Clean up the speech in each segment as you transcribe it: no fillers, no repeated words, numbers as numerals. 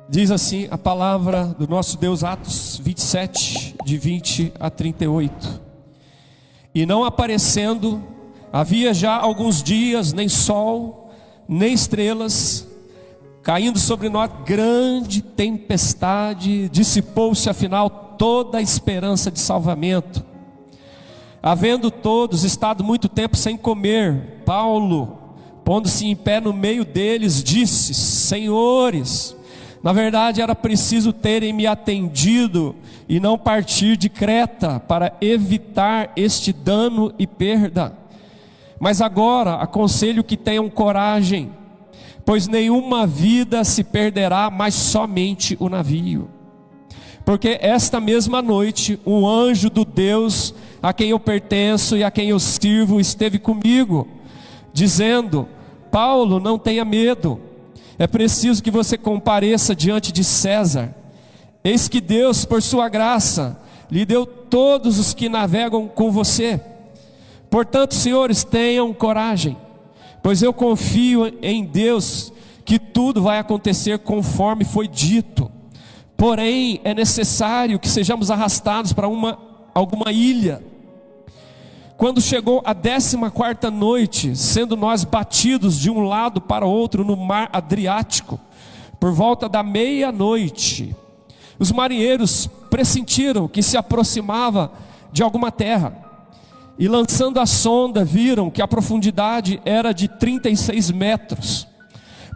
Diz assim a palavra do nosso Deus, Atos 27, de 20 a 38. E não aparecendo, havia já alguns dias, nem sol, nem estrelas, caindo sobre nós grande tempestade, dissipou-se afinal toda a esperança de salvamento. Havendo todos estado muito tempo sem comer, Paulo, pondo-se em pé no meio deles, disse: Senhores, na verdade era preciso terem me atendido e não partir de Creta para evitar este dano e perda. Mas agora aconselho que tenham coragem, pois nenhuma vida se perderá, mas somente o navio. Porque esta mesma noite um anjo do Deus a quem eu pertenço e a quem eu sirvo esteve comigo, dizendo: Paulo, não tenha medo, é preciso que você compareça diante de César. Eis que Deus, por sua graça, lhe deu todos os que navegam com você. Portanto, senhores, tenham coragem, pois eu confio em Deus que tudo vai acontecer conforme foi dito. Porém, é necessário que sejamos arrastados para alguma ilha. Quando chegou a 14ª noite, sendo nós batidos de um lado para o outro no mar Adriático, por volta da meia-noite, os marinheiros pressentiram que se aproximava de alguma terra, e lançando a sonda, viram que a profundidade era de 36 metros.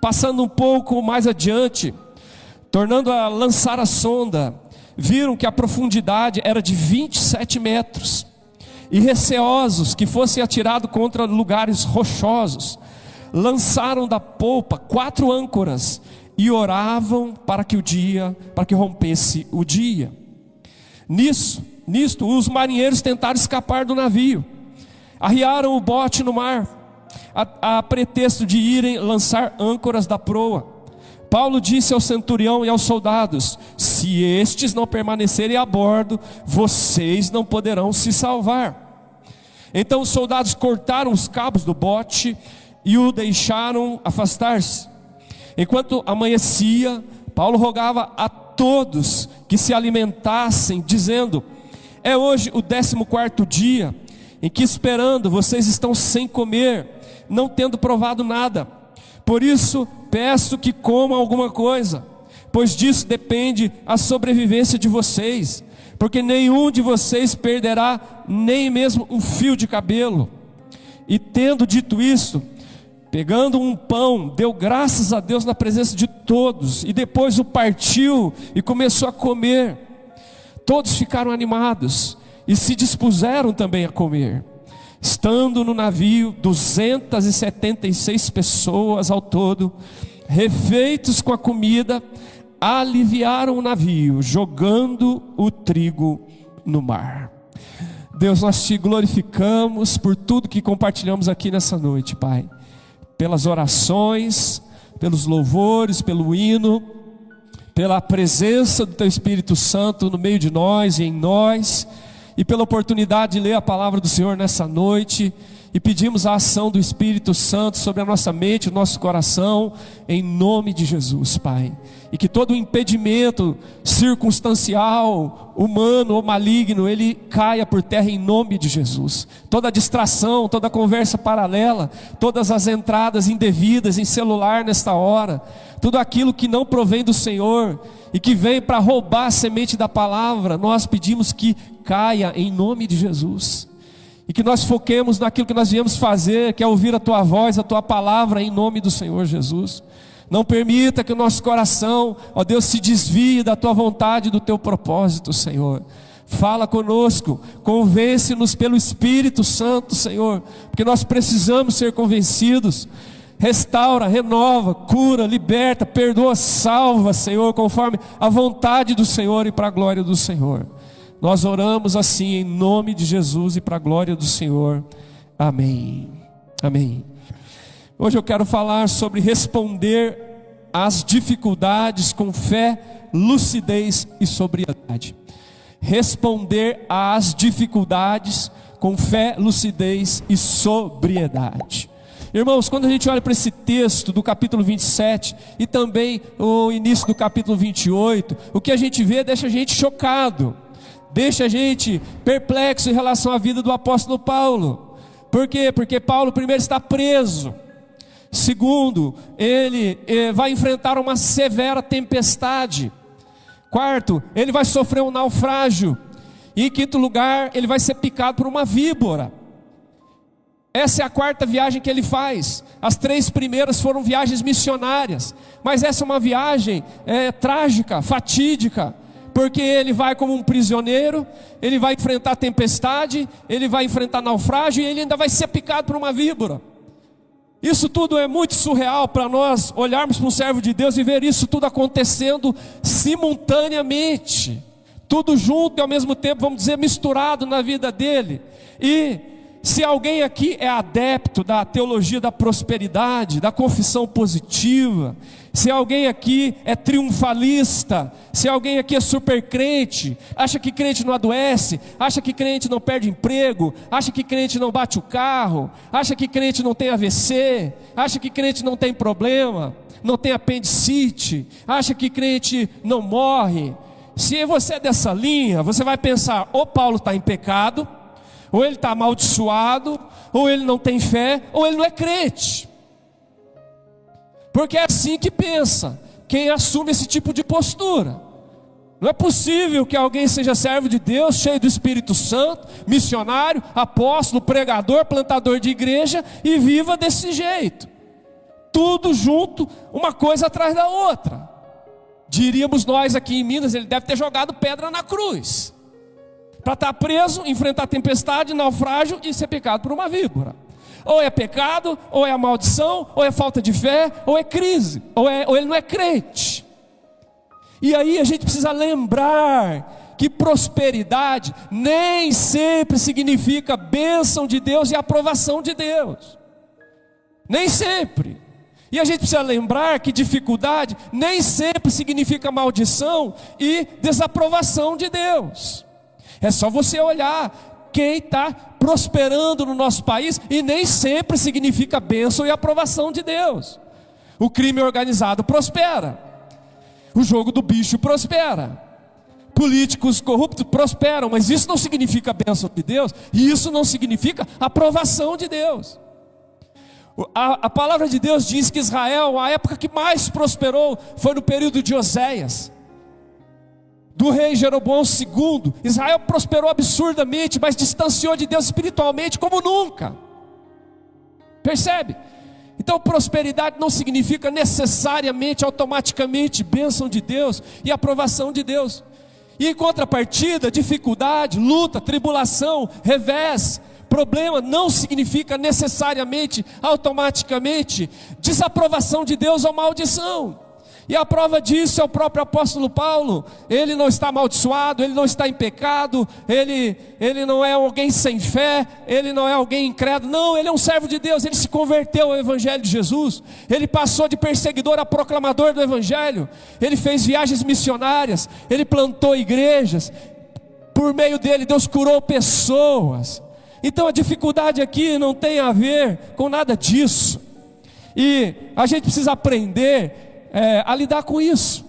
Passando um pouco mais adiante, tornando a lançar a sonda, viram que a profundidade era de 27 metros. E receosos que fossem atirados contra lugares rochosos, lançaram da polpa 4 âncoras e oravam para que rompesse o dia. Nisto os marinheiros tentaram escapar do navio, arriaram o bote no mar, a pretexto de irem lançar âncoras da proa. Paulo disse ao centurião e aos soldados: se estes não permanecerem a bordo, vocês não poderão se salvar. Então os soldados cortaram os cabos do bote e o deixaram afastar-se. Enquanto amanhecia, Paulo rogava a todos que se alimentassem, dizendo: é hoje o 14º dia, em que esperando vocês estão sem comer, não tendo provado nada. Por isso peço que comam alguma coisa, pois disso depende a sobrevivência de vocês, porque nenhum de vocês perderá nem mesmo um fio de cabelo. E tendo dito isso, pegando um pão, deu graças a Deus na presença de todos, e depois o partiu e começou a comer. Todos ficaram animados e se dispuseram também a comer. Estando no navio 276 pessoas ao todo, refeitos com a comida, aliviaram o navio, jogando o trigo no mar. Deus, nós te glorificamos por tudo que compartilhamos aqui nessa noite, Pai. Pelas orações, pelos louvores, pelo hino, pela presença do Teu Espírito Santo no meio de nós e em nós, e pela oportunidade de ler a palavra do Senhor nessa noite, e pedimos a ação do Espírito Santo sobre a nossa mente, o nosso coração, em nome de Jesus, Pai. E que todo impedimento circunstancial, humano ou maligno, ele caia por terra em nome de Jesus. Toda distração, toda conversa paralela, todas as entradas indevidas em celular nesta hora, tudo aquilo que não provém do Senhor e que vem para roubar a semente da palavra, nós pedimos que caia em nome de Jesus. E que nós foquemos naquilo que nós viemos fazer, que é ouvir a Tua voz, a Tua palavra, em nome do Senhor Jesus. Não permita que o nosso coração, ó Deus, se desvie da Tua vontade e do Teu propósito, Senhor. Fala conosco, convence-nos pelo Espírito Santo, Senhor, porque nós precisamos ser convencidos. Restaura, renova, cura, liberta, perdoa, salva, Senhor, conforme a vontade do Senhor e para a glória do Senhor. Nós oramos assim em nome de Jesus e para a glória do Senhor. Amém. Amém. Hoje eu quero falar sobre responder às dificuldades com fé, lucidez e sobriedade. Responder às dificuldades com fé, lucidez e sobriedade. Irmãos, quando a gente olha para esse texto do capítulo 27 e também o início do capítulo 28, o que a gente vê deixa a gente chocado, deixa a gente perplexo em relação à vida do apóstolo Paulo. Por quê? Porque Paulo, primeiro, está preso. Segundo, ele vai enfrentar uma severa tempestade. Quarto, ele vai sofrer um naufrágio. E em quinto lugar, ele vai ser picado por uma víbora. Essa é a quarta viagem que ele faz. As três primeiras foram viagens missionárias, mas essa é uma viagem trágica, fatídica, porque ele vai como um prisioneiro, ele vai enfrentar tempestade, ele vai enfrentar naufrágio e ele ainda vai ser picado por uma víbora. Isso tudo é muito surreal para nós olharmos para um servo de Deus e ver isso tudo acontecendo simultaneamente, tudo junto e ao mesmo tempo, vamos dizer, misturado na vida dele. E se alguém aqui é adepto da teologia da prosperidade, da confissão positiva, se alguém aqui é triunfalista, se alguém aqui é super crente, acha que crente não adoece, acha que crente não perde emprego, acha que crente não bate o carro, acha que crente não tem AVC, acha que crente não tem problema, não tem apendicite, acha que crente não morre. Se você é dessa linha, você vai pensar, ou Paulo está em pecado, ou ele está amaldiçoado, ou ele não tem fé, ou ele não é crente. Porque é assim que pensa quem assume esse tipo de postura. Não é possível que alguém seja servo de Deus, cheio do Espírito Santo, missionário, apóstolo, pregador, plantador de igreja, e viva desse jeito. Tudo junto, uma coisa atrás da outra. Diríamos nós aqui em Minas, ele deve ter jogado pedra na cruz, para estar preso, enfrentar tempestade, naufrágio e ser picado por uma víbora. Ou é pecado, ou é a maldição, ou é falta de fé, ou é crise, ou ele não é crente. E aí a gente precisa lembrar que prosperidade nem sempre significa bênção de Deus e aprovação de Deus. Nem sempre. E a gente precisa lembrar que dificuldade nem sempre significa maldição e desaprovação de Deus. É só você olhar quem está prosperando no nosso país, e nem sempre significa bênção e aprovação de Deus. O crime organizado prospera, o jogo do bicho prospera, políticos corruptos prosperam, mas isso não significa bênção de Deus, e isso não significa aprovação de Deus. A palavra de Deus diz que Israel, a época que mais prosperou foi no período de Oséias, do rei Jeroboão II. Israel prosperou absurdamente, mas distanciou de Deus espiritualmente como nunca. Percebe? Então prosperidade não significa necessariamente, automaticamente, bênção de Deus e aprovação de Deus. E em contrapartida, dificuldade, luta, tribulação, revés, problema não significa necessariamente, automaticamente, desaprovação de Deus ou maldição. E a prova disso é o próprio apóstolo Paulo. Ele não está amaldiçoado, ele não está em pecado, ele não é alguém sem fé, ele não é alguém incrédulo, não, ele é um servo de Deus, ele se converteu ao evangelho de Jesus, ele passou de perseguidor a proclamador do evangelho, ele fez viagens missionárias, ele plantou igrejas, por meio dele Deus curou pessoas. Então a dificuldade aqui não tem a ver com nada disso, e a gente precisa aprender a lidar com isso.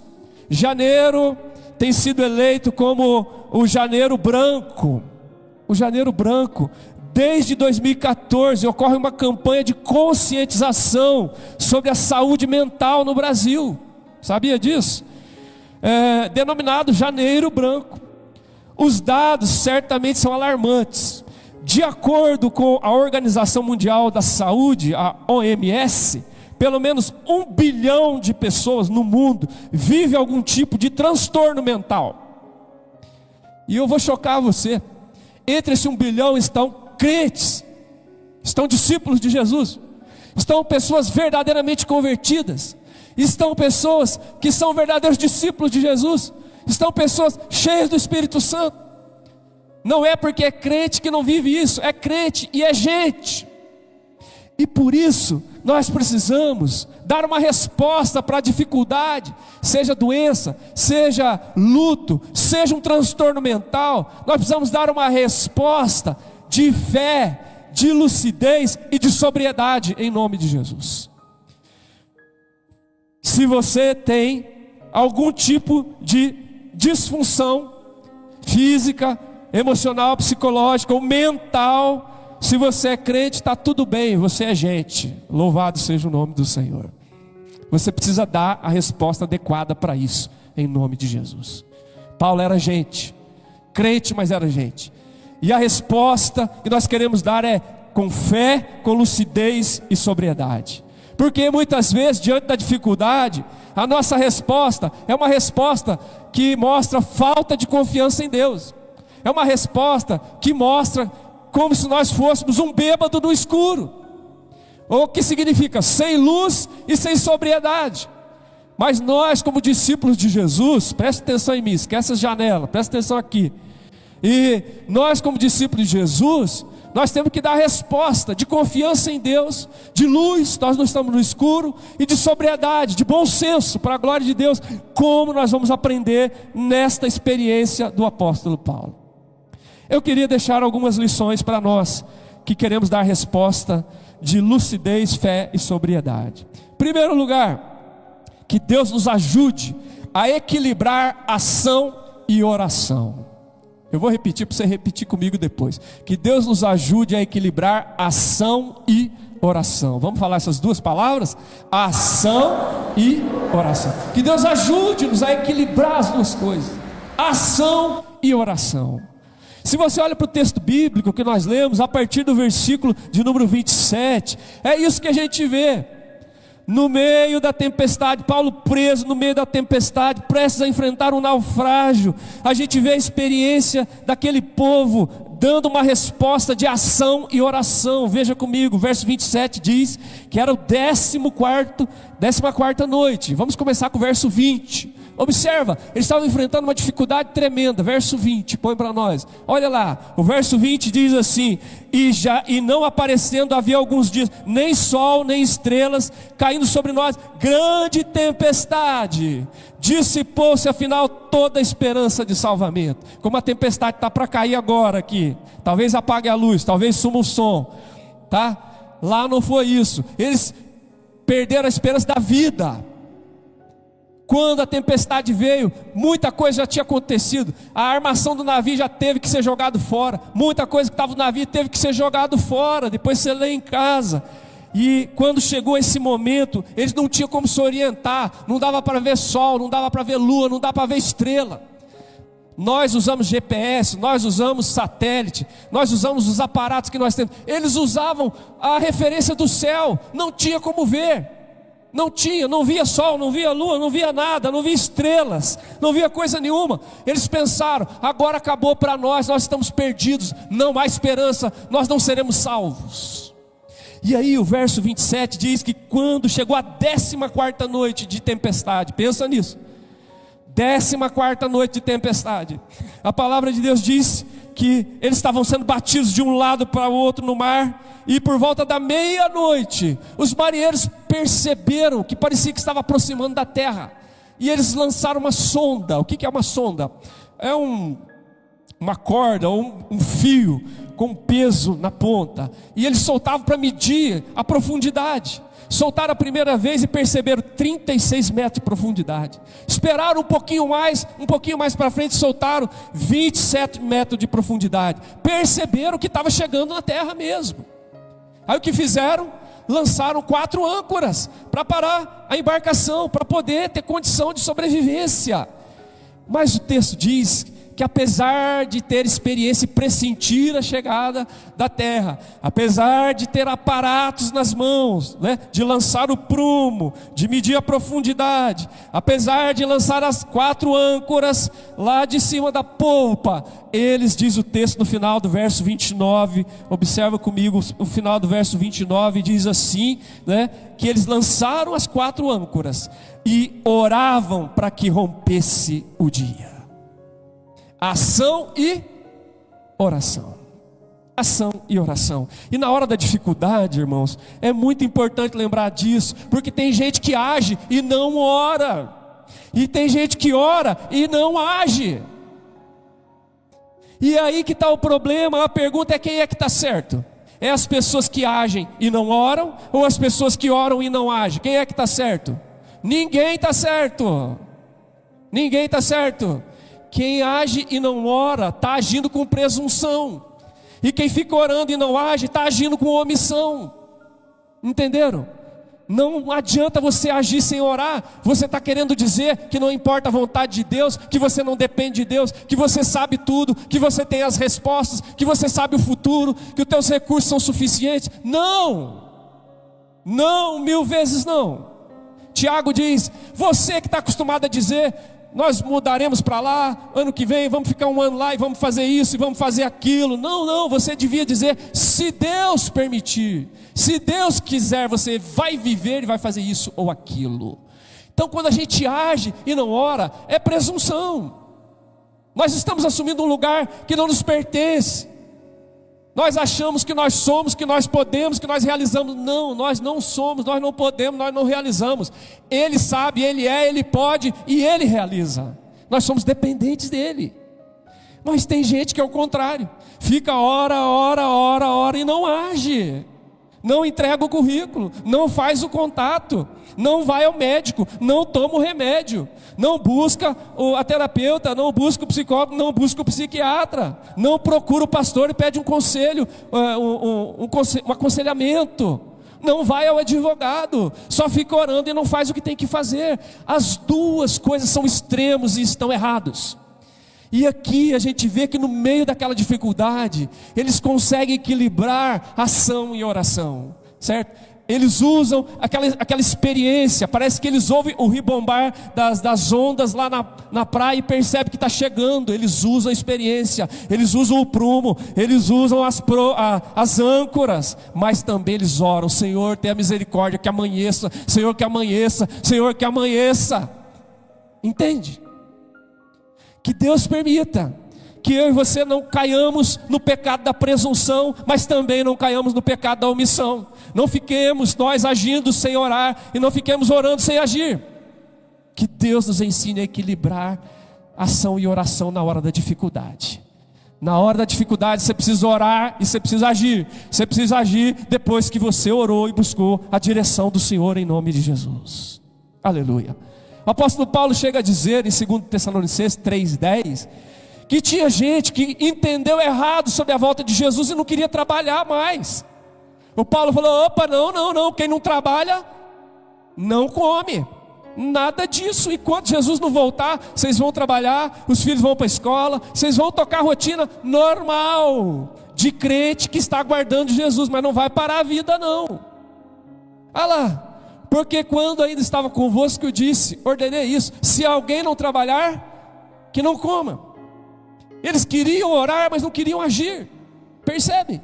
Janeiro tem sido eleito como o janeiro branco. O janeiro branco. Desde 2014 ocorre uma campanha de conscientização sobre a saúde mental no Brasil. Sabia disso? Denominado janeiro branco. Os dados certamente são alarmantes. De acordo com a Organização Mundial da Saúde, a OMS, pelo menos 1 bilhão de pessoas no mundo vive algum tipo de transtorno mental. E eu vou chocar você. Entre esse 1 bilhão estão crentes, estão discípulos de Jesus, estão pessoas verdadeiramente convertidas, estão pessoas que são verdadeiros discípulos de Jesus, estão pessoas cheias do Espírito Santo. Não é porque é crente que não vive isso, é crente e é gente. E por isso nós precisamos dar uma resposta para a dificuldade, seja doença, seja luto, seja um transtorno mental. Nós precisamos dar uma resposta de fé, de lucidez e de sobriedade, em nome de Jesus. Se você tem algum tipo de disfunção física, emocional, psicológica ou mental, se você é crente, está tudo bem, você é gente. Louvado seja o nome do Senhor. Você precisa dar a resposta adequada para isso, em nome de Jesus. Paulo era gente, crente, mas era gente. E a resposta que nós queremos dar é com fé, com lucidez e sobriedade. Porque muitas vezes, diante da dificuldade, a nossa resposta é uma resposta que mostra falta de confiança em Deus. É uma resposta que mostra como se nós fôssemos um bêbado no escuro. O que significa sem luz e sem sobriedade. Mas nós, como discípulos de Jesus, preste atenção em mim, esquece as janelas, preste atenção aqui. E nós, como discípulos de Jesus, nós temos que dar resposta de confiança em Deus, de luz, nós não estamos no escuro, e de sobriedade, de bom senso, para a glória de Deus. Como nós vamos aprender nesta experiência do apóstolo Paulo? Eu queria deixar algumas lições para nós, que queremos dar resposta de lucidez, fé e sobriedade. Em primeiro lugar, que Deus nos ajude a equilibrar ação e oração. Eu vou repetir para você repetir comigo depois. Que Deus nos ajude a equilibrar ação e oração. Vamos falar essas duas palavras? Ação e oração. Que Deus ajude-nos a equilibrar as duas coisas. Ação e oração. Se você olha para o texto bíblico que nós lemos, a partir do versículo de número 27, é isso que a gente vê. No meio da tempestade, Paulo preso no meio da tempestade, prestes a enfrentar um naufrágio, a gente vê a experiência daquele povo dando uma resposta de ação e oração. Veja comigo, o verso 27 diz que era o 14ª noite. Vamos começar com o verso 20. Observa, eles estavam enfrentando uma dificuldade tremenda. Verso 20, põe para nós. Olha lá, o verso 20 diz assim: e não aparecendo havia alguns dias, nem sol, nem estrelas, caindo sobre nós, grande tempestade. Dissipou-se afinal toda a esperança de salvamento. Como a tempestade está para cair agora aqui, talvez apague a luz, talvez suma o som, tá? Lá não foi isso. Eles perderam a esperança da vida. Quando a tempestade veio, muita coisa já tinha acontecido. A armação do navio já teve que ser jogado fora. Muita coisa que estava no navio teve que ser jogado fora. Depois você lê em casa. E quando chegou esse momento, eles não tinham como se orientar. Não dava para ver sol, não dava para ver lua, não dava para ver estrela. Nós usamos GPS, nós usamos satélite, nós usamos os aparatos que nós temos. Eles usavam a referência do céu, não tinha como ver. Não tinha, não via sol, não via lua, não via nada, não via estrelas, não via coisa nenhuma. Eles pensaram, agora acabou para nós estamos perdidos, não há esperança, nós não seremos salvos. E aí o verso 27 diz que quando chegou a 14ª noite de tempestade, pensa nisso, 14ª noite de tempestade, a palavra de Deus diz que eles estavam sendo batidos de um lado para o outro no mar. E por volta da meia-noite, os marinheiros perceberam que parecia que estava aproximando da terra. E eles lançaram uma sonda. O que é uma sonda? É uma corda ou um fio com peso na ponta. E eles soltavam para medir a profundidade. Soltaram a primeira vez e perceberam 36 metros de profundidade. Esperaram um pouquinho mais para frente, soltaram 27 metros de profundidade. Perceberam que estava chegando na terra mesmo. Aí o que fizeram? Lançaram 4 âncoras para parar a embarcação, para poder ter condição de sobrevivência. Mas o texto diz que apesar de ter experiência e pressentir a chegada da terra, apesar de ter aparatos nas mãos, de lançar o prumo, de medir a profundidade, apesar de lançar as 4 âncoras lá de cima da polpa, eles, diz o texto no final do verso 29, observa comigo o final do verso 29, diz assim, que eles lançaram as 4 âncoras e oravam para que rompesse o dia. Ação e oração. Ação e oração. E na hora da dificuldade, irmãos, é muito importante lembrar disso, porque tem gente que age e não ora, e tem gente que ora e não age. E aí que está o problema. A pergunta é: quem é que está certo? É as pessoas que agem e não oram, ou as pessoas que oram e não agem? Quem é que está certo? Ninguém está certo. Ninguém está certo. Quem age e não ora está agindo com presunção, e quem fica orando e não age está agindo com omissão. Entenderam? Não adianta você agir sem orar. Você está querendo dizer que não importa a vontade de Deus, que você não depende de Deus, que você sabe tudo, que você tem as respostas, que você sabe o futuro, que os teus recursos são suficientes. Não, não, 1000 vezes não. Tiago diz: você que está acostumado a dizer, nós mudaremos para lá, ano que vem vamos ficar um ano lá e vamos fazer isso e vamos fazer aquilo. Não, não, você devia dizer: se Deus permitir, se Deus quiser, você vai viver e vai fazer isso ou aquilo. Então quando a gente age e não ora, é presunção. Nós estamos assumindo um lugar que não nos pertence. Nós achamos que nós somos, que nós podemos, que nós realizamos. Não, nós não somos, nós não podemos, nós não realizamos. Ele sabe, Ele é, Ele pode e Ele realiza. Nós somos dependentes dEle. Mas tem gente que é o contrário. Fica ora e não age. Não entrega o currículo, não faz o contato, não vai ao médico, não toma o remédio, não busca a terapeuta, não busca o psicólogo, não busca o psiquiatra, não procura o pastor e pede um conselho, um aconselhamento, não vai ao advogado, só fica orando e não faz o que tem que fazer. As duas coisas são extremos e estão errados. E aqui a gente vê que no meio daquela dificuldade, eles conseguem equilibrar ação e oração, certo? Eles usam aquela experiência, parece que eles ouvem o ribombar das ondas lá na praia e percebem que está chegando. Eles usam a experiência, eles usam o prumo, eles usam as âncoras, mas também eles oram: Senhor, tenha misericórdia, que amanheça, Senhor, que amanheça, Senhor, que amanheça. Entende? Que Deus permita que eu e você não caiamos no pecado da presunção, mas também não caiamos no pecado da omissão. Não fiquemos nós agindo sem orar e não fiquemos orando sem agir. Que Deus nos ensine a equilibrar ação e oração na hora da dificuldade. Na hora da dificuldade você precisa orar e você precisa agir. Você precisa agir depois que você orou e buscou a direção do Senhor, em nome de Jesus. Aleluia. O apóstolo Paulo chega a dizer em 2 Tessalonicenses 3,10 que tinha gente que entendeu errado sobre a volta de Jesus e não queria trabalhar mais. O Paulo falou: opa, não, quem não trabalha não come. Nada disso. Enquanto Jesus não voltar, vocês vão trabalhar, os filhos vão para a escola, vocês vão tocar a rotina normal de crente que está aguardando Jesus, mas não vai parar a vida não. Olha lá. Porque quando ainda estava convosco, eu disse, ordenei isso: se alguém não trabalhar, que não coma. Eles queriam orar, mas não queriam agir. Percebe?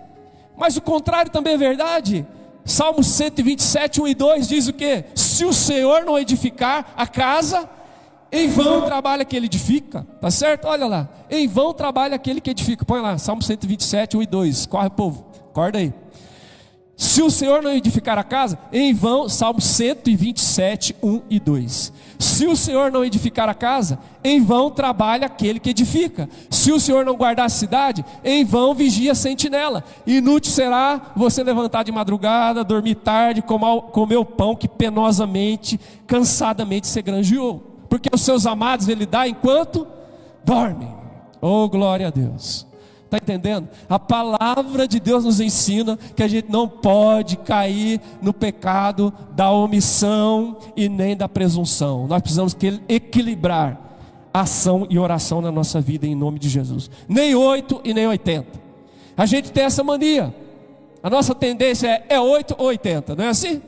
Mas o contrário também é verdade. Salmo 127, 1 e 2 diz o quê? Se o Senhor não edificar a casa, em vão trabalha aquele que edifica. Tá certo? Olha lá. Em vão trabalha aquele que edifica. Põe lá, Salmo 127, 1 e 2. Corre, povo, acorda aí. Se o Senhor não edificar a casa, em vão, Salmo 127, 1 e 2. Se o Senhor não edificar a casa, em vão trabalha aquele que edifica. Se o Senhor não guardar a cidade, em vão vigia a sentinela. Inútil será você levantar de madrugada, dormir tarde, comer o pão que penosamente, cansadamente se granjeou. Porque os seus amados Ele dá enquanto dormem. Oh, glória a Deus. Está entendendo? A palavra de Deus nos ensina que a gente não pode cair no pecado da omissão e nem da presunção. Nós precisamos equilibrar ação e oração na nossa vida, em nome de Jesus. Nem 8 e nem 80. A gente tem essa mania. A nossa tendência é 8 ou 80, não é assim?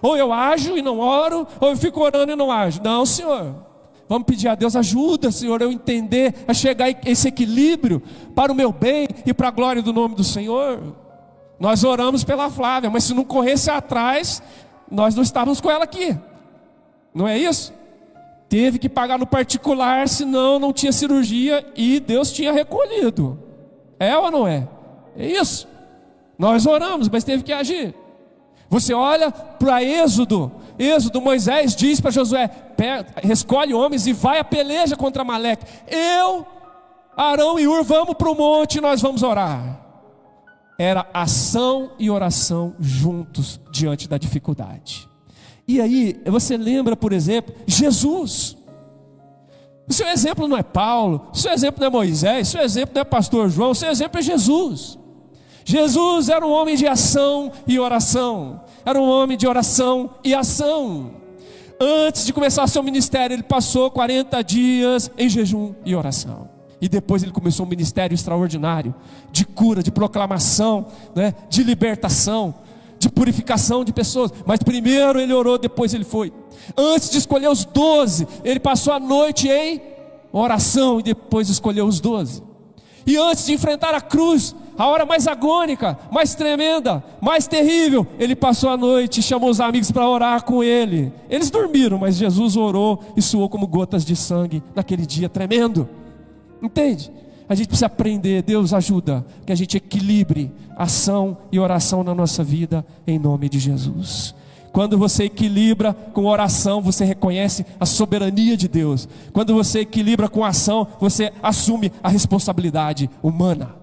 Ou eu ajo e não oro, ou eu fico orando e não ajo. Não, Senhor. Vamos pedir a Deus: ajuda, Senhor, eu entender a chegar a esse equilíbrio para o meu bem e para a glória do nome do Senhor. Nós oramos pela Flávia, mas se não corresse atrás, nós não estávamos com ela aqui. Não é isso? Teve que pagar no particular, senão não tinha cirurgia e Deus tinha recolhido. É ou não é? É isso. Nós oramos, mas teve que agir. Você olha para Êxodo, Moisés diz para Josué: escolhe homens e vai a peleja contra Amaleque. Eu, Arão e Ur vamos para o monte e nós vamos orar. era ação e oração juntos diante da dificuldade. E aí, você lembra, por exemplo, Jesus. O seu exemplo não é Paulo, o seu exemplo não é Moisés, o seu exemplo não é pastor João, o seu exemplo é Jesus. Jesus era um homem de ação e oração, era um homem de oração e ação. Antes de começar seu ministério, ele passou 40 dias em jejum e oração. E depois ele começou um ministério extraordinário, de cura, de proclamação, né, de libertação, de purificação de pessoas. Mas primeiro ele orou, depois ele foi. Antes de escolher os 12, ele passou a noite em oração e depois escolheu os 12. E antes de enfrentar a cruz, a hora mais agônica, mais tremenda, mais terrível, ele passou a noite e chamou os amigos para orar com ele. Eles dormiram, mas Jesus orou e suou como gotas de sangue naquele dia tremendo. Entende? A gente precisa aprender. Deus ajuda que a gente equilibre ação e oração na nossa vida, em nome de Jesus. Quando você equilibra com oração, você reconhece a soberania de Deus. Quando você equilibra com ação, você assume a responsabilidade humana.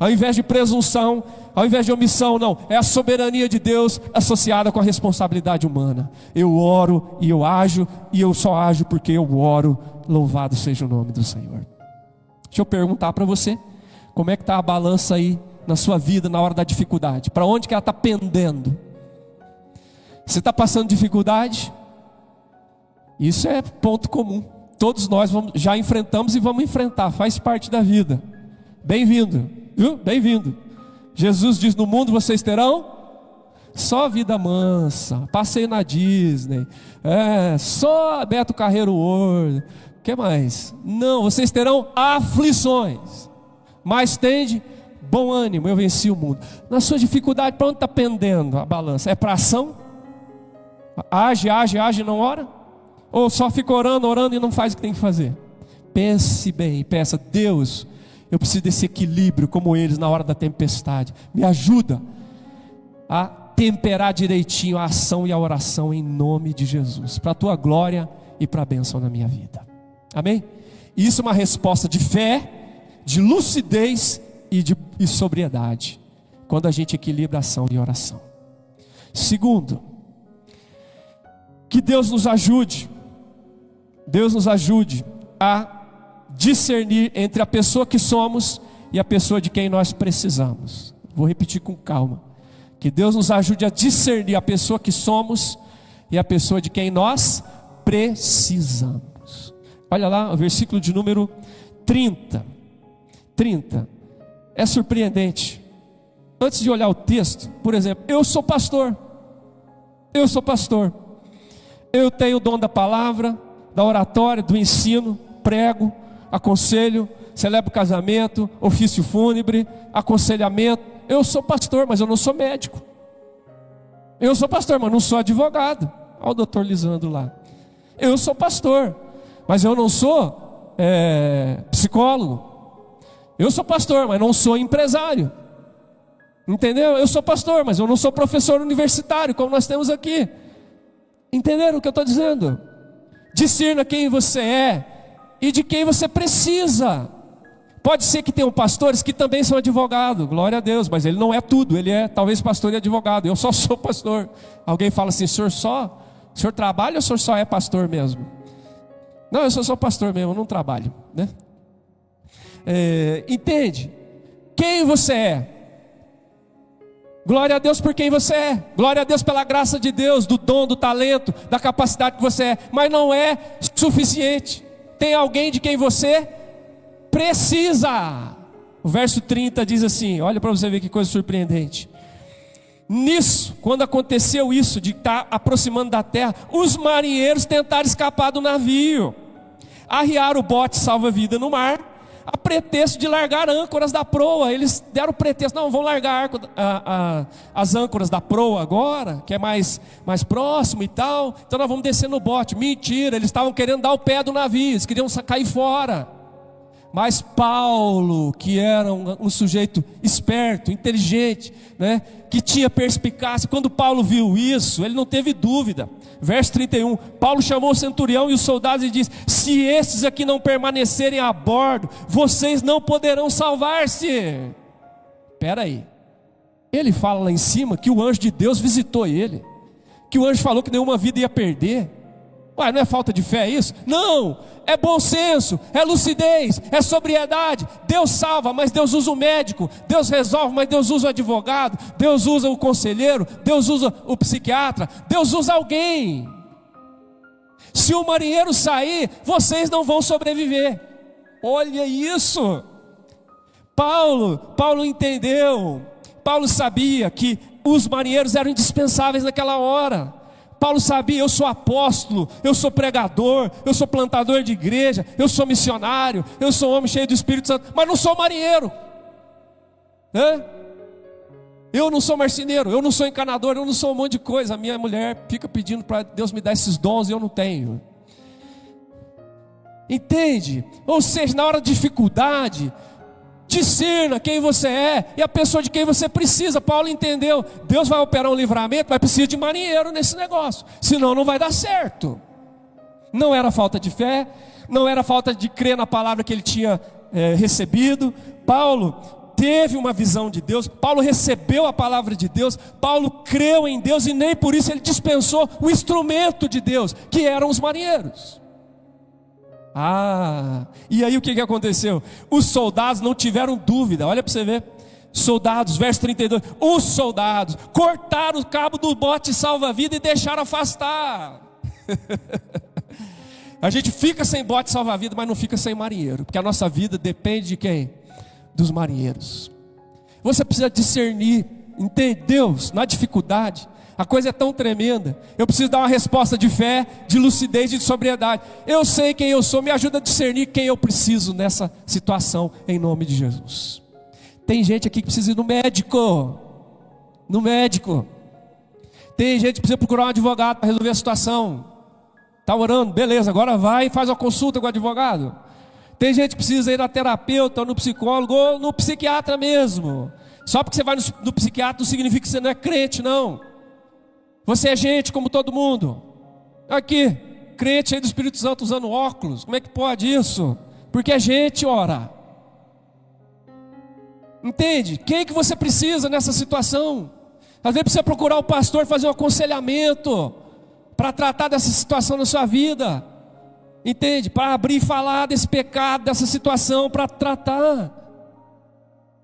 Ao invés de presunção, ao invés de omissão, não, é a soberania de Deus associada com a responsabilidade humana. Eu oro e eu ajo, e eu só ajo porque eu oro. Louvado seja o nome do Senhor. Deixa eu perguntar para você, como é que está a balança aí na sua vida na hora da dificuldade? Para onde que ela está pendendo? Você está passando dificuldade? Isso é ponto comum. Todos nós já enfrentamos e vamos enfrentar, faz parte da vida. Bem-vindo, viu? Bem-vindo. Jesus diz: no mundo vocês terão só vida mansa, passeio na Disney, só Beto Carreiro World. O que mais? Não, vocês terão aflições, mas tende bom ânimo, eu venci o mundo. Na sua dificuldade, para onde está pendendo a balança? É para ação? Age, não ora? Ou só fica orando e não faz o que tem que fazer? Pense bem e peça: Deus, eu preciso desse equilíbrio como eles na hora da tempestade. Me ajuda a temperar direitinho a ação e a oração em nome de Jesus, para a tua glória e para a bênção na minha vida. Amém? Isso é uma resposta de fé, de lucidez e sobriedade, quando a gente equilibra ação e oração. Segundo, que Deus nos ajude a discernir entre a pessoa que somos e a pessoa de quem nós precisamos. Vou repetir com calma. Que Deus nos ajude a discernir a pessoa que somos e a pessoa de quem nós precisamos. Olha lá o versículo de número 30. É surpreendente. Antes de olhar o texto, por exemplo, eu sou pastor. Eu tenho o dom da palavra, da oratória, do ensino, prego, aconselho, celebro casamento, ofício fúnebre, aconselhamento. Eu sou pastor, mas eu não sou médico. Eu sou pastor, mas não sou advogado. Olha o doutor Lisandro lá. Eu sou pastor, mas eu não sou psicólogo. Eu sou pastor, mas não sou empresário. Entendeu? Eu sou pastor, mas eu não sou professor universitário, como nós temos aqui. Entenderam o que eu estou dizendo? Discirna quem você é e de quem você precisa. Pode ser que tenham pastores que também são advogados, glória a Deus, mas ele não é tudo, ele é talvez pastor e advogado. Eu só sou pastor. Alguém fala assim: o senhor trabalha ou o senhor só é pastor mesmo? Não, eu só sou pastor mesmo, eu não trabalho, né? Entende? Quem você é? Glória a Deus por quem você é. Glória a Deus pela graça de Deus, do dom, do talento, da capacidade que você é. Mas não é suficiente. Tem alguém de quem você precisa. O verso 30 diz assim, olha para você ver que coisa surpreendente. Nisso, quando aconteceu isso de estar aproximando da terra, os marinheiros tentaram escapar do navio. Arriaram o bote salva-vida no mar, a pretexto de largar âncoras da proa. Eles deram pretexto: não, vamos largar as âncoras da proa agora, que é mais próximo e tal, então nós vamos descer no bote. Mentira, eles estavam querendo dar o pé do navio, eles queriam cair fora. Mas Paulo, que era um sujeito esperto, inteligente, né, que tinha perspicácia, quando Paulo viu isso, ele não teve dúvida. Verso 31, Paulo chamou o centurião e os soldados e disse: se estes aqui não permanecerem a bordo, vocês não poderão salvar-se. Espera aí, Ele fala lá em cima que o anjo de Deus visitou ele, que o anjo falou que nenhuma vida ia perder. Ué, não é falta de fé isso? Não, é bom senso, é lucidez, é sobriedade. Deus salva, mas Deus usa o médico. Deus resolve, mas Deus usa o advogado. Deus usa o conselheiro, Deus usa o psiquiatra. Deus usa alguém. Se o marinheiro sair, vocês não vão sobreviver. Olha isso. Paulo entendeu. Paulo sabia que os marinheiros eram indispensáveis naquela hora. Paulo sabia: eu sou apóstolo, eu sou pregador, eu sou plantador de igreja, eu sou missionário, eu sou homem cheio do Espírito Santo, mas não sou marinheiro. Eu não sou marceneiro, eu não sou encanador, eu não sou um monte de coisa. A minha mulher fica pedindo para Deus me dar esses dons e eu não tenho. Entende? Ou seja, na hora de dificuldade, discerna quem você é e a pessoa de quem você precisa. Paulo entendeu: Deus vai operar um livramento, mas precisa de marinheiro nesse negócio, senão não vai dar certo. Não era falta de fé, não era falta de crer na palavra que ele tinha recebido. Paulo teve uma visão de Deus, Paulo recebeu a palavra de Deus, Paulo creu em Deus, e nem por isso ele dispensou o instrumento de Deus, que eram os marinheiros. E aí o que aconteceu? Os soldados não tiveram dúvida. Olha para você ver. Soldados, verso 32. Os soldados cortaram o cabo do bote salva-vida e deixaram afastar. A gente fica sem bote salva-vida, mas não fica sem marinheiro, porque a nossa vida depende de quem? Dos marinheiros. Você precisa discernir, entende? Deus, na dificuldade, a coisa é tão tremenda, eu preciso dar uma resposta de fé, de lucidez e de sobriedade. Eu sei quem eu sou, me ajuda a discernir quem eu preciso nessa situação, em nome de Jesus. Tem gente aqui que precisa ir no médico. Tem gente que precisa procurar um advogado para resolver a situação. Está orando, beleza, agora vai e faz uma consulta com o advogado. Tem gente que precisa ir na terapeuta, ou no psicólogo, ou no psiquiatra mesmo. Só porque você vai no psiquiatra não significa que você não é crente, não. Você é gente como todo mundo. Aqui, crente aí do Espírito Santo usando óculos. Como é que pode isso? Porque é gente, ora. Entende? Quem que você precisa nessa situação? Às vezes precisa procurar o pastor, fazer um aconselhamento para tratar dessa situação na sua vida. Entende? Para abrir e falar desse pecado, dessa situação, para tratar.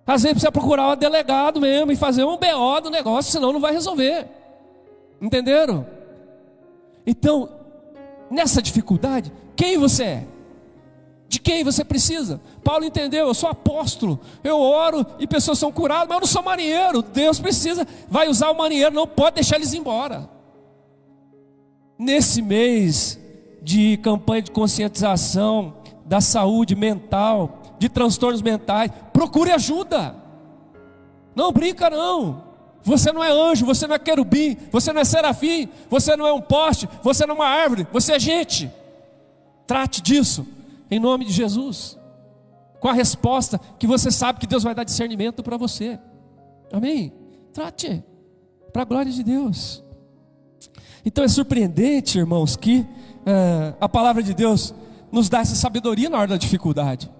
Às vezes precisa procurar um delegado mesmo e fazer um BO do negócio, senão não vai resolver. Entenderam? Então, nessa dificuldade, quem você é? De quem você precisa? Paulo entendeu: eu sou apóstolo, eu oro e pessoas são curadas, mas eu não sou marinheiro. Deus precisa, vai usar o marinheiro, não pode deixar eles embora. Nesse mês de campanha de conscientização da saúde mental, de transtornos mentais, procure ajuda. Não brinca não. Você não é anjo, você não é querubim, você não é serafim, você não é um poste, você não é uma árvore, você é gente. Trate disso, em nome de Jesus, com a resposta que você sabe que Deus vai dar discernimento para você. Amém? Trate, para a glória de Deus. Então é surpreendente, irmãos, que a palavra de Deus nos dá essa sabedoria na hora da dificuldade.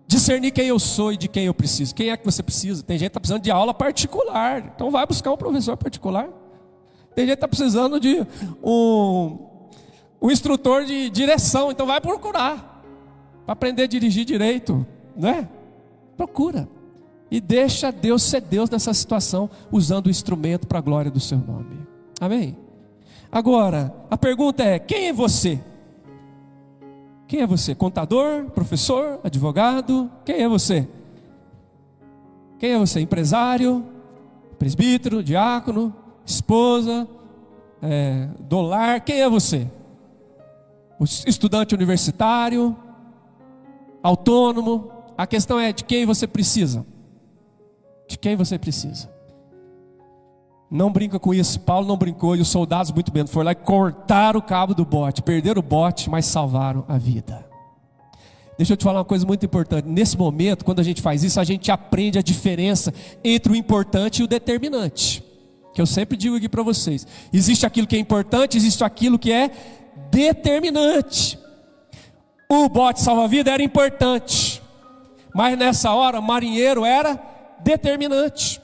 Discernir quem eu sou e de quem eu preciso. Quem é que você precisa? Tem gente que está precisando de aula particular, então vai buscar um professor particular. Tem gente que está precisando de um instrutor de direção, então vai procurar para aprender a dirigir direito, né? Procura e deixa Deus ser Deus nessa situação, usando o instrumento para a glória do seu nome. Amém? Agora, a pergunta é: quem é você? Quem é você? Contador, professor, advogado? Quem é você? Quem é você? Empresário, presbítero, diácono, esposa, do lar? Quem é você? Estudante universitário, autônomo? A questão é: de quem você precisa? De quem você precisa? Não brinca com isso. Paulo não brincou, e os soldados muito bem foram lá e cortaram o cabo do bote, perderam o bote, mas salvaram a vida. Deixa eu te falar uma coisa muito importante. Nesse momento, quando a gente faz isso, a gente aprende a diferença entre o importante e o determinante, que eu sempre digo aqui para vocês. Existe aquilo que é importante, existe aquilo que é determinante. O bote salva-vida era importante, mas nessa hora o marinheiro era determinante.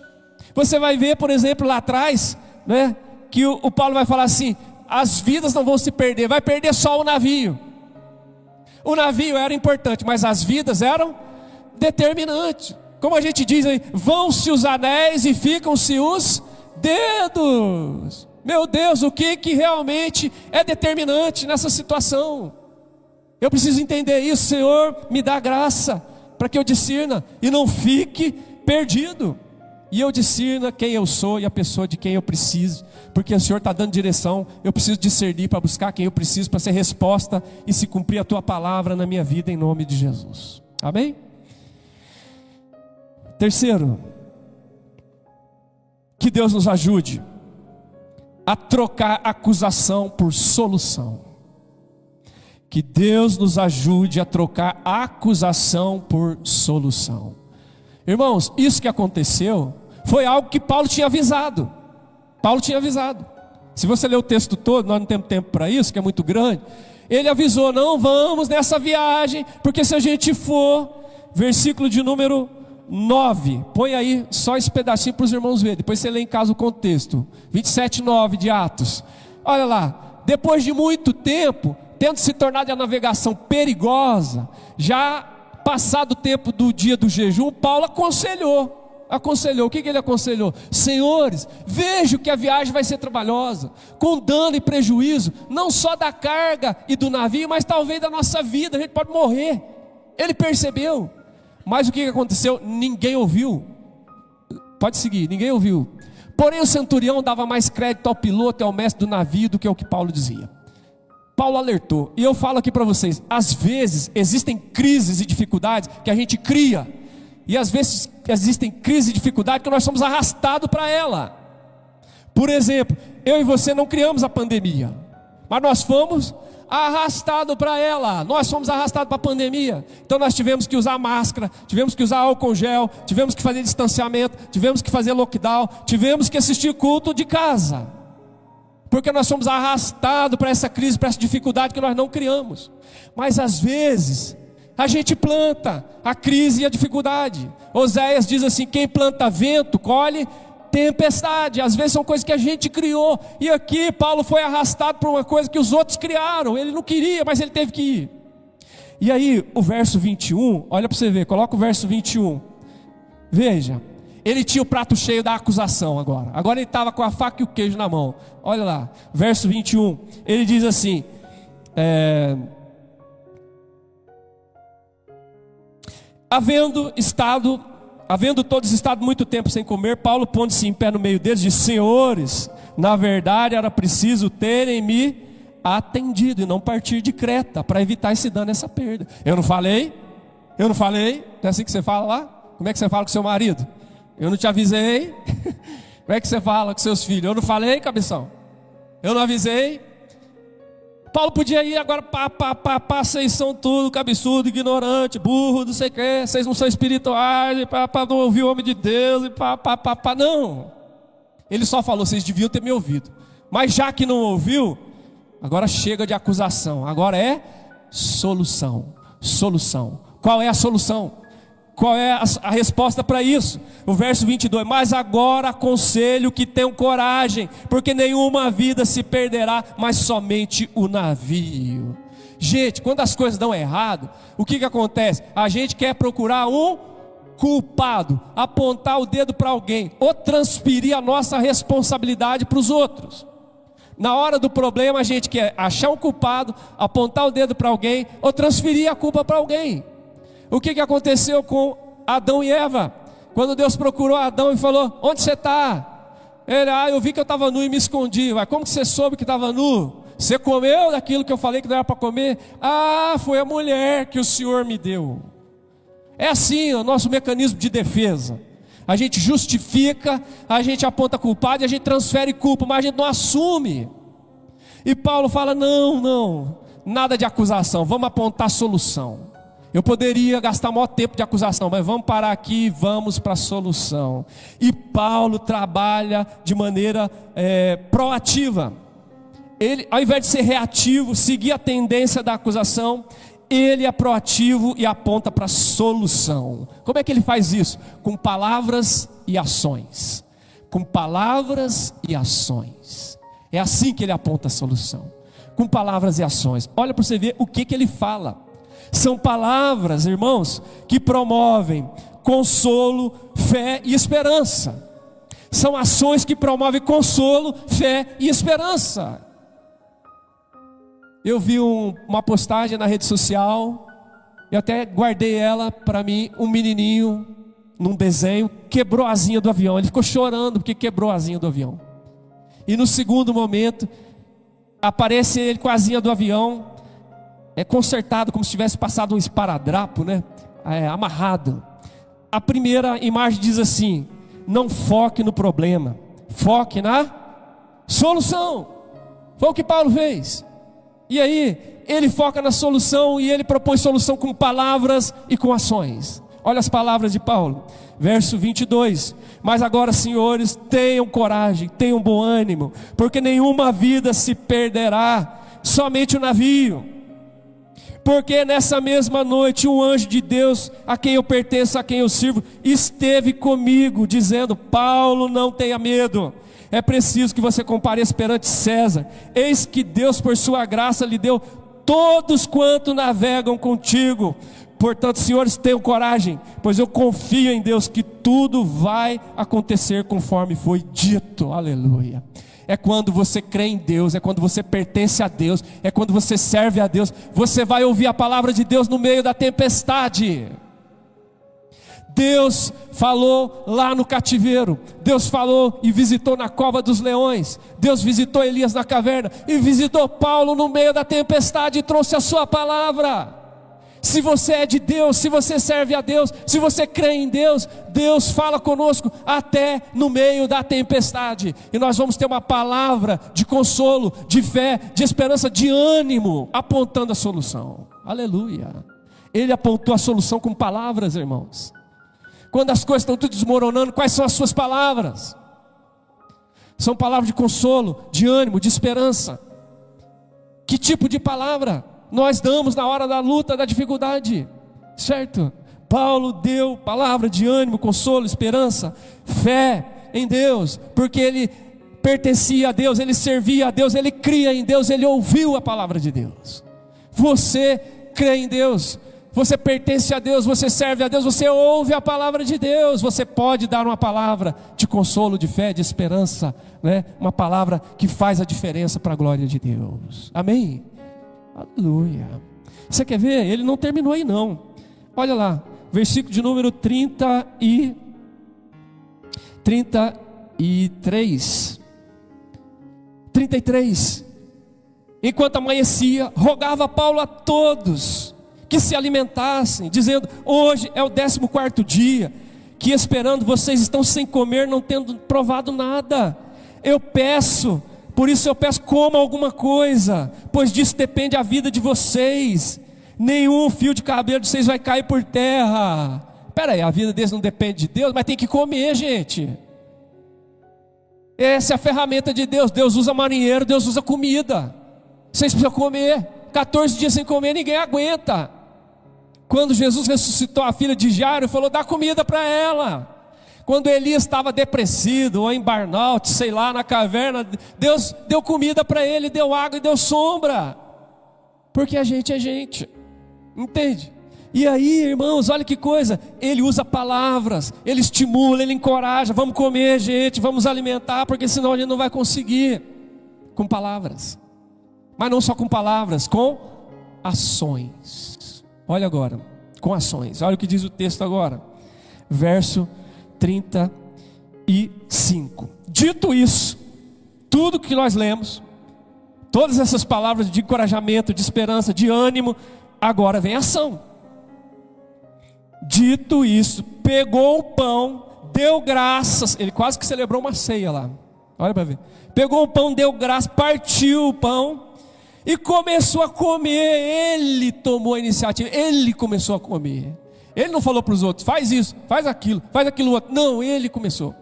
Você vai ver, por exemplo, lá atrás, né, que o Paulo vai falar assim: as vidas não vão se perder, vai perder só o navio. O navio era importante, mas as vidas eram determinantes. Como a gente diz aí, vão-se os anéis e ficam-se os dedos. Meu Deus, o que realmente é determinante nessa situação? Eu preciso entender isso. Senhor, me dá graça para que eu discirna e não fique perdido. E eu discirna quem eu sou e a pessoa de quem eu preciso, porque o Senhor está dando direção. Eu preciso discernir para buscar quem eu preciso para ser resposta e se cumprir a tua palavra na minha vida, em nome de Jesus. Amém? Terceiro, que Deus nos ajude a trocar acusação por solução. Que Deus nos ajude a trocar acusação por solução. Irmãos, isso que aconteceu foi algo que Paulo tinha avisado. Paulo tinha avisado. Se você ler o texto todo, nós não temos tempo para isso, que é muito grande. Ele avisou: não vamos nessa viagem, porque se a gente for, versículo de número 9, põe aí só esse pedacinho para os irmãos verem, depois você lê em casa o contexto, 27:9 de Atos. Olha lá, depois de muito tempo, tendo se tornado a navegação perigosa, já passado o tempo do dia do jejum, Paulo aconselhou. O que ele aconselhou? Senhores, vejo que a viagem vai ser trabalhosa, com dano e prejuízo, não só da carga e do navio, mas talvez da nossa vida, a gente pode morrer. Ele percebeu. Mas o que aconteceu? Ninguém ouviu. Pode seguir, ninguém ouviu. Porém o centurião dava mais crédito ao piloto e ao mestre do navio do que ao que Paulo dizia. Paulo alertou, e eu falo aqui para vocês: às vezes existem crises e dificuldades que a gente cria, e às vezes existem crises e dificuldades que nós somos arrastados para ela. Por exemplo, eu e você não criamos a pandemia, mas nós fomos arrastados para ela. Nós fomos arrastados para a pandemia. Então nós tivemos que usar máscara, tivemos que usar álcool gel, tivemos que fazer distanciamento, tivemos que fazer lockdown, tivemos que assistir culto de casa, porque nós somos arrastados para essa crise, para essa dificuldade que nós não criamos. Mas às vezes a gente planta a crise e a dificuldade. Oséias diz assim: quem planta vento, colhe tempestade. Às vezes são coisas que a gente criou. E aqui Paulo foi arrastado por uma coisa que os outros criaram. Ele não queria, mas ele teve que ir. E aí o verso 21, olha para você ver, coloca o verso 21. Veja, ele tinha o prato cheio da acusação agora. Agora ele estava com a faca e o queijo na mão. Olha lá, verso 21. Ele diz assim: havendo todos estado muito tempo sem comer, Paulo, pondo-se em pé no meio deles, disse: senhores, na verdade era preciso terem me atendido e não partir de Creta, para evitar esse dano, essa perda. Eu não falei? Não é assim que você fala lá? Como é que você fala com seu marido? Eu não te avisei? Como é que você fala com seus filhos? Eu não falei, cabeção? Eu não avisei? Paulo podia ir agora, vocês são tudo cabeçudo, ignorante, burro, não sei o que, vocês não são espirituais, não ouviu o homem de Deus, não. Ele só falou: vocês deviam ter me ouvido. Mas já que não ouviu, agora chega de acusação, agora é solução. Qual é a solução? Qual é a resposta para isso? O verso 22, mas agora aconselho que tenham coragem, porque nenhuma vida se perderá, mas somente o navio. Gente, quando as coisas dão errado, o que acontece? A gente quer procurar um culpado, apontar o dedo para alguém, ou transferir a nossa responsabilidade para os outros. Na hora do problema a gente quer achar um culpado, apontar o dedo para alguém, ou transferir a culpa para alguém. O que aconteceu com Adão e Eva? Quando Deus procurou Adão e falou: onde você está? Ele: eu vi que eu estava nu e me escondi. Mas como que você soube que estava nu? Você comeu daquilo que eu falei que não era para comer? Foi a mulher que o Senhor me deu. É assim o nosso mecanismo de defesa. A gente justifica, a gente aponta culpado e a gente transfere culpa, mas a gente não assume. E Paulo fala: não, nada de acusação, vamos apontar solução. Eu poderia gastar maior tempo de acusação, mas vamos parar aqui e vamos para a solução. E Paulo trabalha de maneira proativa. Ele, ao invés de ser reativo, seguir a tendência da acusação, ele é proativo e aponta para a solução. Como é que ele faz isso? Com palavras e ações. com palavras e ações. É assim que ele aponta a solução, com palavras e ações. Olha para você ver o que ele fala. São palavras, irmãos, que promovem consolo, fé e esperança. São ações que promovem consolo, fé e esperança. Eu vi uma postagem na rede social, eu até guardei ela para mim. Um menininho, num desenho, quebrou a asinha do avião. Ele ficou chorando porque quebrou a asinha do avião. E no segundo momento, aparece ele com a asinha do avião, consertado, como se tivesse passado um esparadrapo, né? Amarrado. A primeira imagem diz assim: não foque no problema, foque na solução. Foi o que Paulo fez. E aí, ele foca na solução e ele propõe solução com palavras e com ações. Olha as palavras de Paulo, verso 22. Mas agora, senhores, tenham coragem, tenham bom ânimo, porque nenhuma vida se perderá, somente o navio. Porque nessa mesma noite um anjo de Deus, a quem eu pertenço, a quem eu sirvo, esteve comigo, dizendo: Paulo, não tenha medo, é preciso que você compareça perante César. Eis que Deus, por sua graça, lhe deu todos quanto navegam contigo. Portanto, senhores, tenham coragem, pois eu confio em Deus que tudo vai acontecer conforme foi dito. Aleluia. É quando você crê em Deus, é quando você pertence a Deus, é quando você serve a Deus, você vai ouvir a palavra de Deus no meio da tempestade. Deus falou lá no cativeiro, Deus falou e visitou na cova dos leões, Deus visitou Elias na caverna e visitou Paulo no meio da tempestade e trouxe a sua palavra. Se você é de Deus, se você serve a Deus, se você crê em Deus, Deus fala conosco até no meio da tempestade. E nós vamos ter uma palavra de consolo, de fé, de esperança, de ânimo, apontando a solução. Aleluia. Ele apontou a solução com palavras, irmãos. Quando as coisas estão tudo desmoronando, quais são as suas palavras? São palavras de consolo, de ânimo, de esperança. Que tipo de palavra nós damos na hora da luta, da dificuldade? Certo? Paulo deu palavra de ânimo, consolo, esperança, fé em Deus, porque ele pertencia a Deus, ele servia a Deus, ele cria em Deus, ele ouviu a palavra de Deus. Você crê em Deus, você pertence a Deus, você serve a Deus, você ouve a palavra de Deus. Você pode dar uma palavra de consolo, de fé, de esperança, né? Uma palavra que faz a diferença para a glória de Deus. Amém? Aleluia. Você quer ver? Ele não terminou aí não. Olha lá, versículo de número 33. Enquanto amanhecia, rogava Paulo a todos que se alimentassem, dizendo: hoje é o 14º dia, que esperando vocês estão sem comer, não tendo provado nada. Por isso eu peço, comam alguma coisa, pois disso depende a vida de vocês. Nenhum fio de cabelo de vocês vai cair por terra. Espera aí, a vida deles não depende de Deus, mas tem que comer, gente. Essa é a ferramenta de Deus. Deus usa marinheiro, Deus usa comida. Vocês precisam comer. 14 dias sem comer, ninguém aguenta. Quando Jesus ressuscitou a filha de Jairo, falou: dá comida para ela. Quando Elias estava depressivo, ou em burnout, sei lá, na caverna, Deus deu comida para ele, deu água e deu sombra. Porque a gente é gente, entende? E aí, irmãos, olha que coisa, ele usa palavras, ele estimula, ele encoraja: vamos comer, gente, vamos alimentar, porque senão a gente não vai conseguir. Com palavras. Mas não só com palavras, com ações. Olha agora, com ações. Olha o que diz o texto agora, verso 35. Dito isso, tudo que nós lemos, todas essas palavras de encorajamento, de esperança, de ânimo, agora vem ação. Dito isso, pegou o pão, deu graças. Ele quase que celebrou uma ceia lá. Olha para ver. Pegou o pão, deu graças, partiu o pão e começou a comer. Ele tomou a iniciativa, ele começou a comer. Ele não falou para os outros: faz isso, faz aquilo outro. Não, ele começou.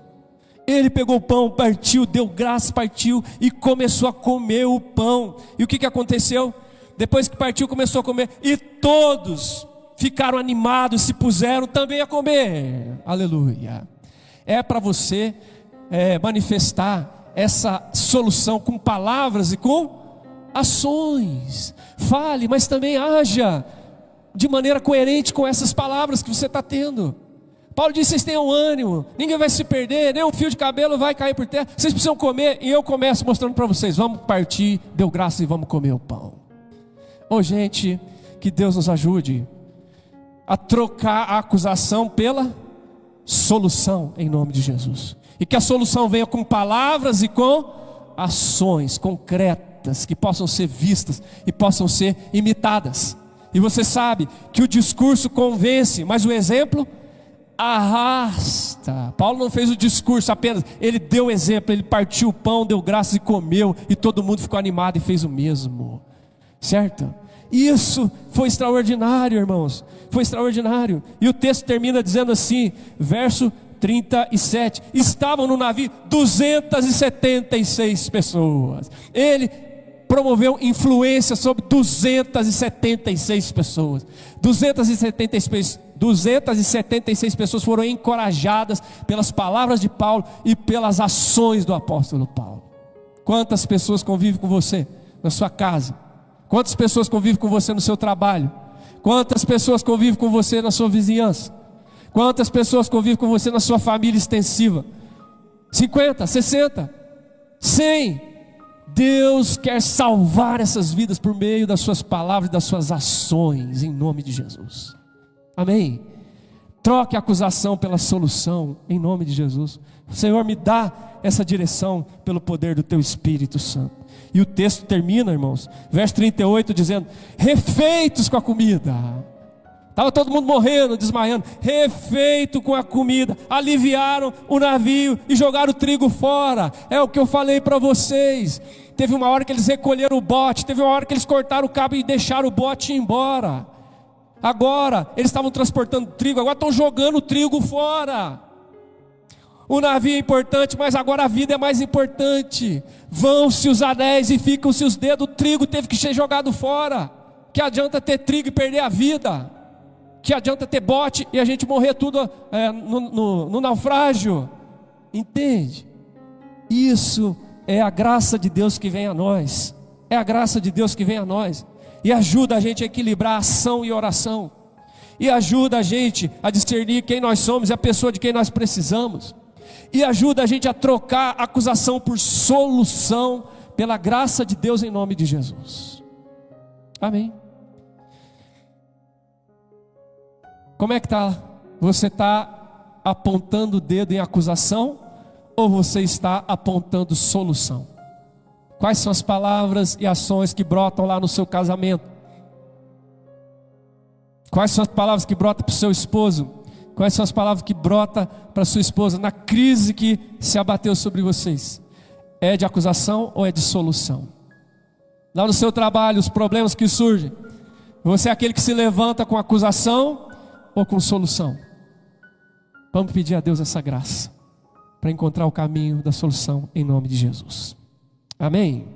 Ele pegou o pão, partiu, deu graças, partiu e começou a comer o pão. E o que aconteceu? Depois que partiu, começou a comer, e todos ficaram animados, se puseram também a comer. Aleluia. É para você manifestar essa solução com palavras e com ações. Fale, mas também haja de maneira coerente com essas palavras que você está tendo. Paulo disse: vocês tenham ânimo, ninguém vai se perder, nem um fio de cabelo vai cair por terra, vocês precisam comer. E eu começo mostrando para vocês: vamos partir, deu graça e vamos comer o pão. Gente, que Deus nos ajude a trocar a acusação pela solução, em nome de Jesus. E que a solução venha com palavras e com ações concretas, que possam ser vistas e possam ser imitadas. E você sabe que o discurso convence, mas o exemplo arrasta. Paulo não fez o discurso apenas, ele deu o exemplo, ele partiu o pão, deu graças e comeu, e todo mundo ficou animado e fez o mesmo, certo? Isso foi extraordinário, irmãos, foi extraordinário. E o texto termina dizendo assim, verso 37, estavam no navio 276 pessoas. Ele promoveu influência sobre 276 pessoas. 276 pessoas foram encorajadas pelas palavras de Paulo e pelas ações do apóstolo Paulo. Quantas pessoas convivem com você na sua casa? Quantas pessoas convivem com você no seu trabalho? Quantas pessoas convivem com você na sua vizinhança? Quantas pessoas convivem com você na sua família extensiva? 50, 60, 100. Deus quer salvar essas vidas por meio das suas palavras e das suas ações, em nome de Jesus. Amém? Troque a acusação pela solução, em nome de Jesus. Senhor, me dá essa direção pelo poder do Teu Espírito Santo. E o texto termina, irmãos, verso 38, dizendo: refeitos com a comida. Estava todo mundo morrendo, desmaiando, refeito com a comida, aliviaram o navio e jogaram o trigo fora. É o que eu falei para vocês. Teve uma hora que eles recolheram o bote, teve uma hora que eles cortaram o cabo e deixaram o bote ir embora. Agora, eles estavam transportando trigo, agora estão jogando o trigo fora. O navio é importante, mas agora a vida é mais importante. Vão-se os anéis e ficam-se os dedos, o trigo teve que ser jogado fora. Que adianta ter trigo e perder a vida? Que adianta ter bote e a gente morrer tudo no naufrágio? Entende? Isso é a graça de Deus que vem a nós. É a graça de Deus que vem a nós. E ajuda a gente a equilibrar ação e oração. E ajuda a gente a discernir quem nós somos e a pessoa de quem nós precisamos. E ajuda a gente a trocar acusação por solução, pela graça de Deus, em nome de Jesus. Amém. Como é que está? Você está apontando o dedo em acusação ou você está apontando solução? Quais são as palavras e ações que brotam lá no seu casamento? Quais são as palavras que brotam para o seu esposo? Quais são as palavras que brotam para a sua esposa na crise que se abateu sobre vocês? É de acusação ou é de solução? Lá no seu trabalho, os problemas que surgem, você é aquele que se levanta com acusação ou com solução? Vamos pedir a Deus essa graça para encontrar o caminho da solução em nome de Jesus. Amém?